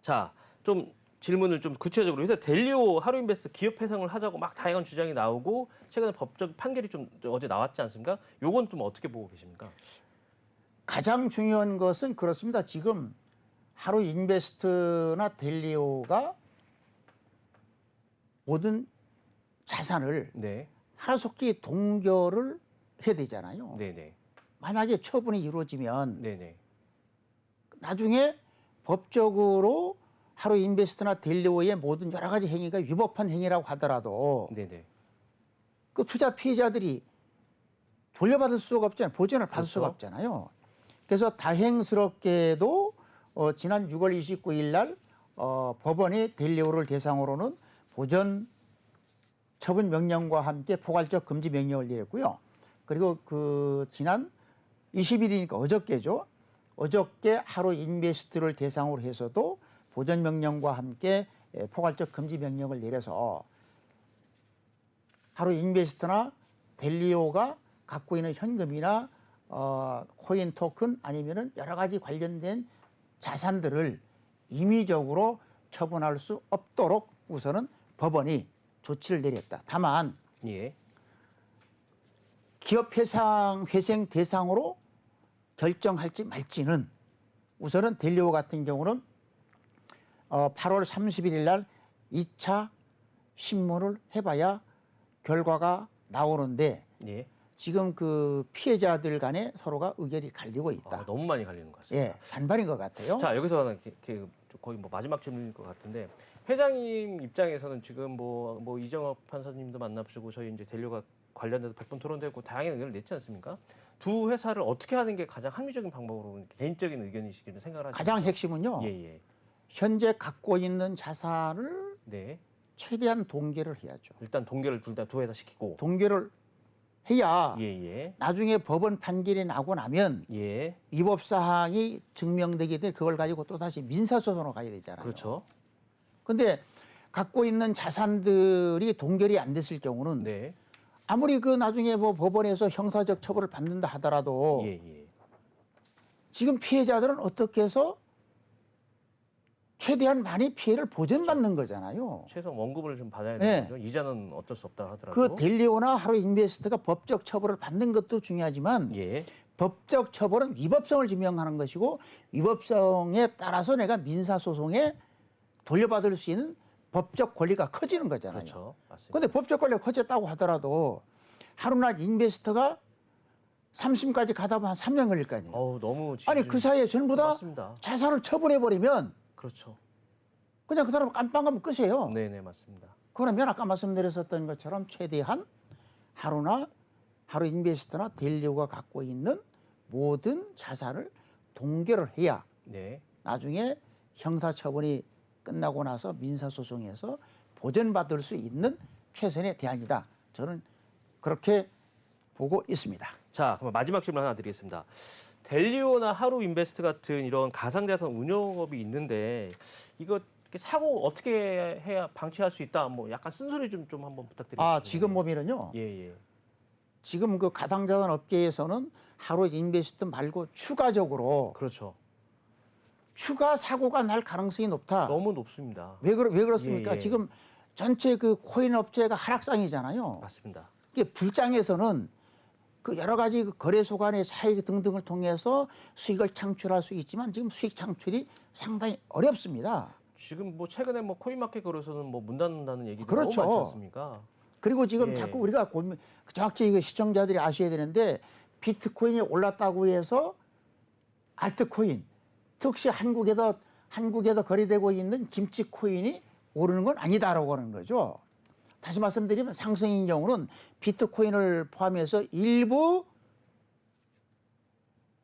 자, 좀 질문을 좀 구체적으로 해서 델리오 하루인베스트 기업 해상을 하자고 막 다양한 주장이 나오고 최근에 법적 판결이 좀 어제 나왔지 않습니까? 요건 좀 어떻게 보고 계십니까? 가장 중요한 것은 그렇습니다. 지금 하루인베스트나 델리오가 모든 자산을 네. 하루속히 동결을 해야 되잖아요. 네네. 만약에 처분이 이루어지면 네네. 나중에 법적으로 하루인베스트나 델리오의 모든 여러 가지 행위가 위법한 행위라고 하더라도 네네. 그 투자 피해자들이 돌려받을 수가 없잖아요. 보전을 받을 그렇죠. 수가 없잖아요. 그래서 다행스럽게도 지난 6월 29일 날 법원이 델리오를 대상으로는 보전 처분 명령과 함께 포괄적 금지 명령을 내렸고요. 그리고 그 지난 20일이니까 어저께죠. 어저께 하루인베스트를 대상으로 해서도 보전 명령과 함께 포괄적 금지 명령을 내려서 하루인베스트나 델리오가 갖고 있는 현금이나 코인 토큰 아니면은 여러 가지 관련된 자산들을 임의적으로 처분할 수 없도록 우선은 법원이 조치를 내렸다. 다만 예. 기업 회생 대상으로 결정할지 말지는 우선은 델리오 같은 경우는 8월 31일 날 2차 신문을 해봐야 결과가 나오는데 예. 지금 그 피해자들 간에 서로가 의견이 갈리고 있다. 너무 많이 갈리는 것 같습니다. 예, 반반인 것 같아요. 자 여기서 거의 뭐 마지막 질문일 것 같은데 회장님 입장에서는 지금 뭐 이정업 판사님도 만나시고 저희 이제 델리오가 관련돼서 100분 토론되고 다양한 의견을 냈지 않습니까? 두 회사를 어떻게 하는 게 가장 합리적인 방법으로 개인적인 의견이시기는 생각을 하시죠? 가장 핵심은요. 예. 현재 갖고 있는 자산을 네. 최대한 동결을 해야죠. 일단 동결을 두 회사 시키고. 동결을 해야 예. 나중에 법원 판결이 나고 나면 예. 위법 사항이 증명되기 때문에 그걸 가지고 또 다시 민사소송으로 가야 되잖아요. 그렇죠. 근데 갖고 있는 자산들이 동결이 안 됐을 경우는 네. 아무리 그 나중에 뭐 법원에서 형사적 처벌을 받는다 하더라도 예. 지금 피해자들은 어떻게 해서 최대한 많이 피해를 보전받는 거잖아요. 최소 원금을 좀 받아야 네. 되는 거죠. 이자는 어쩔 수 없다 하더라도. 그 델리오나 하루인베스트가 법적 처벌을 받는 것도 중요하지만 예. 법적 처벌은 위법성을 증명하는 것이고 위법성에 따라서 내가 민사소송에 돌려받을 수 있는 법적 권리가 커지는 거잖아요. 그렇죠. 맞습니다. 그런데 법적 권리가 커졌다고 하더라도 하루나 인베스터가 3심까지 가다 보면 한 3년 걸릴 거 아니에요. 어우, 너무 아니 그 사이에 전부 다 맞습니다. 자산을 처분해버리면 그렇죠. 그냥 그 사람 깜빵 가면 끝이에요. 네네, 맞습니다. 그러면 아까 말씀드렸었던 것처럼 최대한 하루 인베스터나 델리오가 갖고 있는 모든 자산을 동결을 해야 네. 나중에 형사처분이 끝나고 나서 민사소송에서 보전받을 수 있는 최선의 대안이다. 저는 그렇게 보고 있습니다. 자, 그럼 마지막 질문 하나 드리겠습니다. 델리오나 하루인베스트 같은 이런 가상자산 운용업이 있는데 이거 이렇게 사고 어떻게 해야 방치할 수 있다? 뭐 약간 쓴소리 좀 한번 부탁드립니다. 아, 지금 보면은요. 예. 지금 그 가상자산 업계에서는 하루 인베스트 말고 추가적으로 그렇죠. 추가 사고가 날 가능성이 높다. 너무 높습니다. 왜 그렇습니까? 예. 지금 전체 그 코인 업체가 하락장이잖아요. 맞습니다. 이게 불장에서는 그 여러 가지 그 거래소 간의 차익 등등을 통해서 수익을 창출할 수 있지만 지금 수익 창출이 상당히 어렵습니다. 지금 뭐 최근에 뭐 코인마켓 거래소는 뭐 문 닫는다는 얘기도 그렇죠. 너무 많지 않습니까? 그리고 지금 예. 자꾸 우리가 정확히 이거 시청자들이 아셔야 되는데 비트코인이 올랐다고 해서 알트코인, 특히 한국에서 거래되고 있는 김치코인이 오르는 건 아니다라고 하는 거죠. 다시 말씀드리면 상승인 경우는 비트코인을 포함해서 일부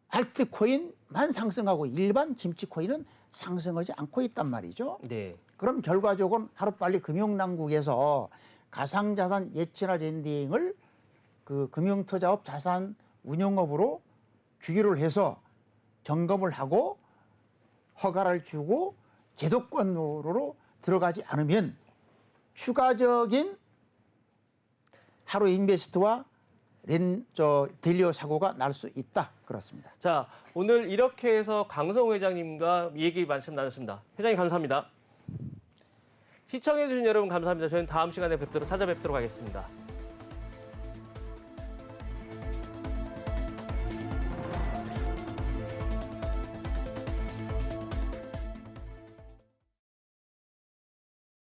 알트코인만 상승하고 일반 김치코인은 상승하지 않고 있단 말이죠. 네. 그럼 결과적으로는 하루빨리 금융당국에서 가상자산 예치나 랜딩을 그 금융투자업 자산 운용업으로 규율을 해서 점검을 하고 허가를 주고 제도권으로 들어가지 않으면 추가적인 하루 인베스트와 델리오 사고가 날 수 있다. 그렇습니다. 자, 오늘 이렇게 해서 강성호 회장님과 얘기 말씀 나눴습니다. 회장님 감사합니다. 시청해주신 여러분 감사합니다. 저희는 다음 시간에 찾아뵙도록 하겠습니다.